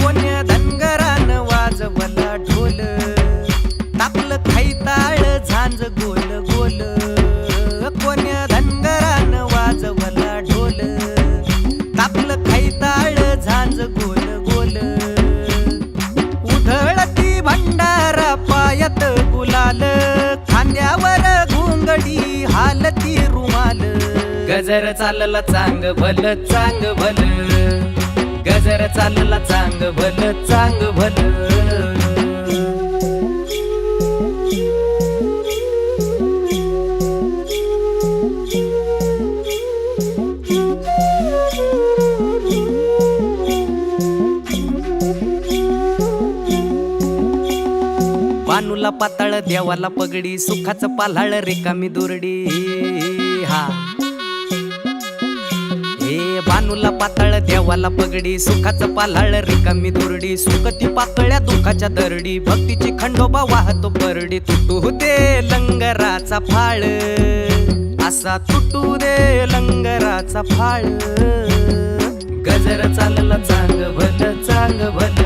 कोण्या धनगरान वाजवला ढोल, टाकलं खैताळ झांज गोल गोल. कोण्या धनगरान वाजवला ढोल, टाकलं खैताळ झांज गोल गोल. उधळती भंडारा पायात गुलाल, खांद्यावर घोंगडी हालती रुमाल. गजर चालला चांग भल चांग भल, गजर चालला चांग भल चांग भल. बानूला पाताळ देवाला पगडी, सुखाचं पाल्हाळ रिकामी दुरडी. हा हे बानूला पाताळ देवाला पगडी, सुखाचं पाल्हाळ रिकामी दुरडी. सुखती पातळ्या दुखाच्या दरडी, भक्तीची खंडोबा वाहतो परडी. तुटू दे लंगराचा फाळ, असा तुटू दे लंगराचा फाळ. गजर चालला चांग भल चांग भल,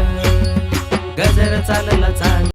गजर चालला चांग